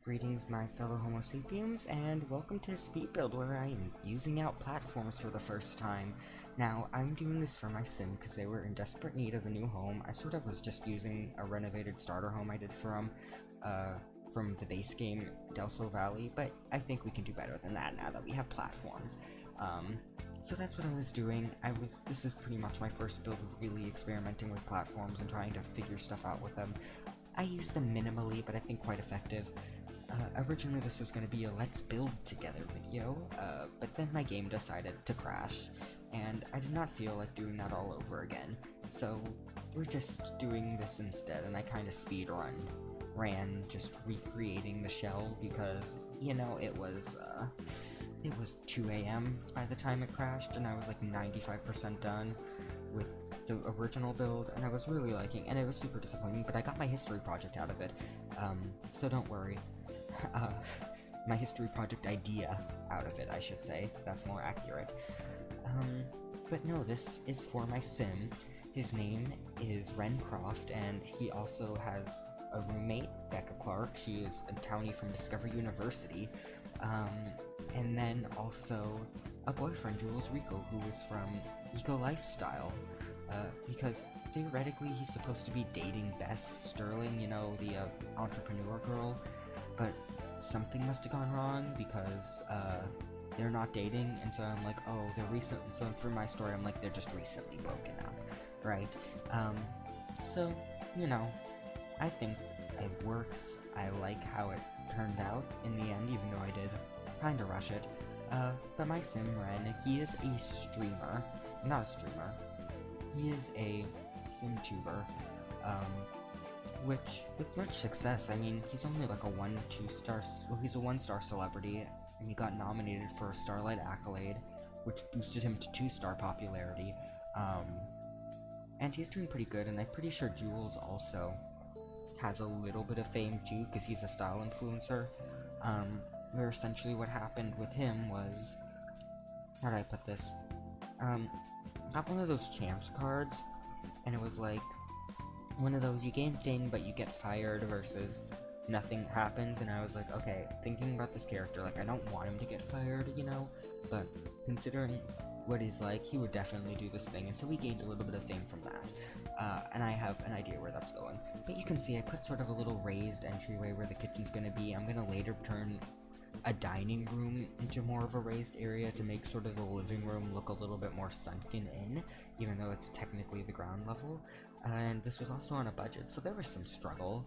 Greetings, my fellow Homo sapiens, and welcome to a speed build where I am using out platforms for the first time. Now, I'm doing this for my sim because they were in desperate need of a new home. I sort of was just using a renovated starter home I did from the base game, Delso Valley, but I think we can do better than that now that we have platforms. So that's what I was doing. This is pretty much my first build really experimenting with platforms and trying to figure stuff out with them. I use them minimally, but I think quite effective. Originally this was going to be a let's build together video, but then my game decided to crash, and I did not feel like doing that all over again. So we're just doing this instead, and I kind of ran just recreating the shell because, you know, it was 2 AM by the time it crashed, and I was like 95% done with the original build, and I was really liking, and it was super disappointing, but I got my history project out of it, so don't worry. My history project idea out of it, I should say. That's more accurate. But no, this is for my sim. His name is Rencroft, and he also has a roommate, Becca Clark. She is a townie from Discover University. And then also a boyfriend, Jules Rico, who is from Eco Lifestyle. Because theoretically he's supposed to be dating Bess Sterling, you know, the entrepreneur girl, but something must have gone wrong because they're not dating, and so I'm like, oh, so for my story I'm like, they're just recently broken up, right? So, you know, I think it works. I like how it turned out in the end, even though I did kinda rush it. But my sim, Ren, he is a streamer, not a streamer, he is a sim-tuber, which, with much success. I mean, he's only like a 1-2 star, well, he's a 1-star celebrity, and he got nominated for a Starlight Accolade, which boosted him to 2-star popularity, and he's doing pretty good, and I'm pretty sure Jules also has a little bit of fame too, because he's a style influencer, where essentially what happened with him was, how do I put this, got one of those champs cards, and it was like, one of those, you gain fame but you get fired versus nothing happens, and I was like, okay, thinking about this character, like, I don't want him to get fired, you know, but considering what he's like, he would definitely do this thing, and so we gained a little bit of fame from that, and I have an idea where that's going. But you can see I put sort of a little raised entryway where the kitchen's gonna be. I'm gonna later turn a dining room into more of a raised area to make sort of the living room look a little bit more sunken in, even though it's technically the ground level. And this was also on a budget, so there was some struggle.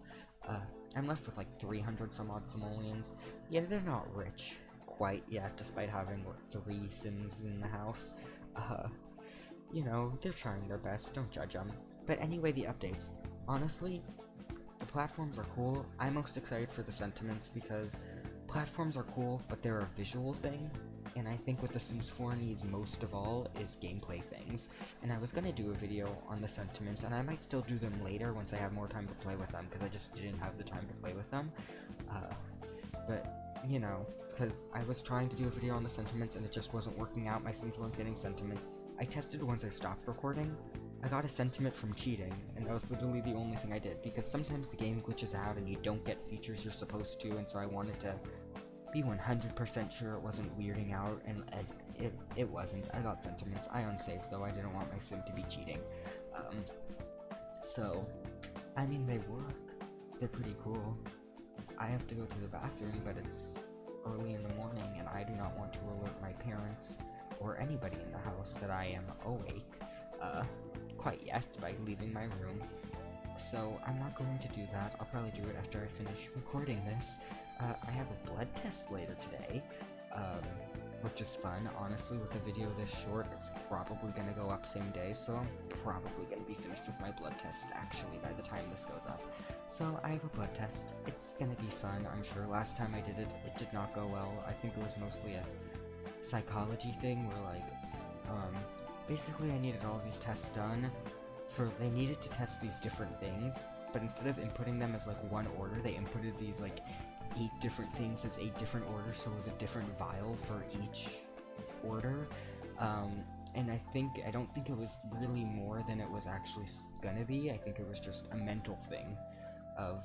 I'm left with like 300 some odd simoleons. Yeah, they're not rich quite yet, despite having, what, 3 sims in the house. You know, they're trying their best, don't judge them. But anyway, the updates. Honestly, the platforms are cool. I'm most excited for the sentiments because platforms are cool, but they're a visual thing, and I think what The Sims 4 needs most of all is gameplay things. And I was gonna do a video on the sentiments, and I might still do them later once I have more time to play with them, because I just didn't have the time to play with them. But, you know, because I was trying to do a video on the sentiments and it just wasn't working out, my Sims weren't getting sentiments. I tested once I stopped recording. I got a sentiment from cheating, and that was literally the only thing I did, because sometimes the game glitches out and you don't get features you're supposed to, and so I wanted to be 100% sure it wasn't weirding out, and it wasn't. I got sentiments. I unsaved, though. I didn't want my sim to be cheating. So, I mean, they work. They're pretty cool. I have to go to the bathroom, but it's early in the morning, and I do not want to alert my parents or anybody in the house that I am awake, quite yet by leaving my room. So I'm not going to do that. I'll probably do it after I finish recording this. I have a blood test later today, which is fun. Honestly, with a video this short, it's probably gonna go up same day, so I'm probably gonna be finished with my blood test, actually, by the time this goes up. So I have a blood test. It's gonna be fun, I'm sure. Last time I did it, it did not go well. I think it was mostly a psychology thing, where, like, basically I needed all these tests done. They needed to test these different things, but instead of inputting them as, like, one order, they inputted these, like, 8 different things as 8 different orders, so it was a different vial for each order, and I don't think it was really more than it was actually gonna be. I think it was just a mental thing of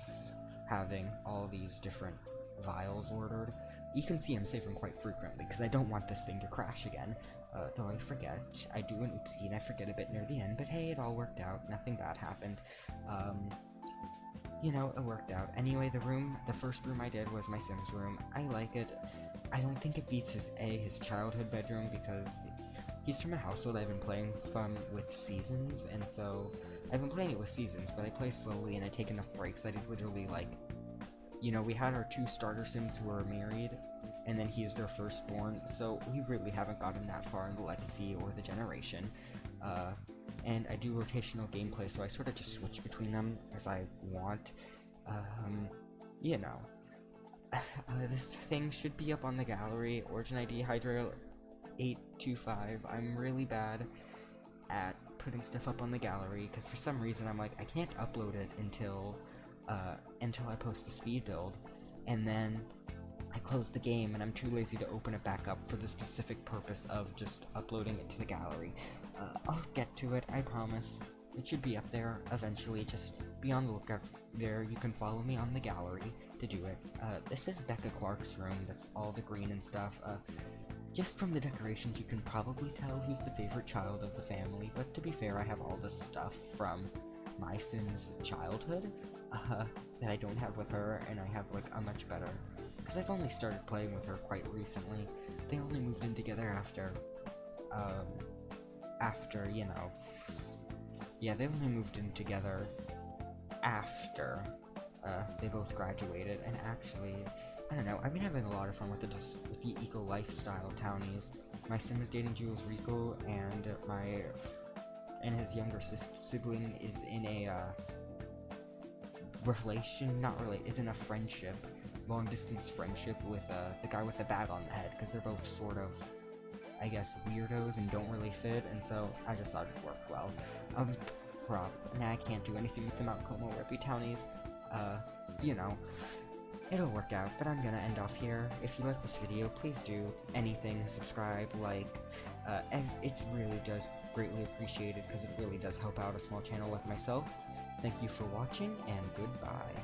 having all these different vials ordered. You can see I'm saving quite frequently, because I don't want this thing to crash again. Though I forget. I do an oopsie, and I forget a bit near the end, but hey, it all worked out. Nothing bad happened. You know, it worked out. Anyway, the first room I did was my Sims room. I like it. I don't think it beats his childhood bedroom, because he's from a household I've been playing with seasons, and so I've been playing it with seasons, but I play slowly and I take enough breaks that he's literally like, you know, we had our 2 starter Sims who were married, and then he is their firstborn, so we really haven't gotten that far in the legacy or the generation. And I do rotational gameplay, so I sort of just switch between them as I want. You know. This thing should be up on the gallery. Origin ID Hydrael 825. I'm really bad at putting stuff up on the gallery, because for some reason I'm like, I can't upload it until I post the speed build, and then I close the game and I'm too lazy to open it back up for the specific purpose of just uploading it to the gallery. I'll get to it, I promise. It should be up there eventually. Just be on the lookout there. You can follow me on the gallery to do it. This is Becca Clark's room. That's all the green and stuff. Just from the decorations, you can probably tell who's the favorite child of the family, but to be fair, I have all this stuff from my Sims childhood that I don't have with her, and I have like a much better, because I've only started playing with her quite recently. They only moved in together after, you know, yeah, they only moved in together after they both graduated, and actually, I don't know, I've been having a lot of fun with the eco lifestyle townies. My Sim is dating Jules Rico, and his younger sibling is in a is in a friendship, long distance friendship with the guy with the bag on the head, because they're both sort of, I guess, weirdos and don't really fit, and so I just thought it worked well. Nah, I can't do anything with the Mount Como Reppy townies. You know, it'll work out, but I'm gonna end off here. If you like this video, please do anything, subscribe, like, and it really does greatly appreciated, because it really does help out a small channel like myself. Thank you for watching, and goodbye.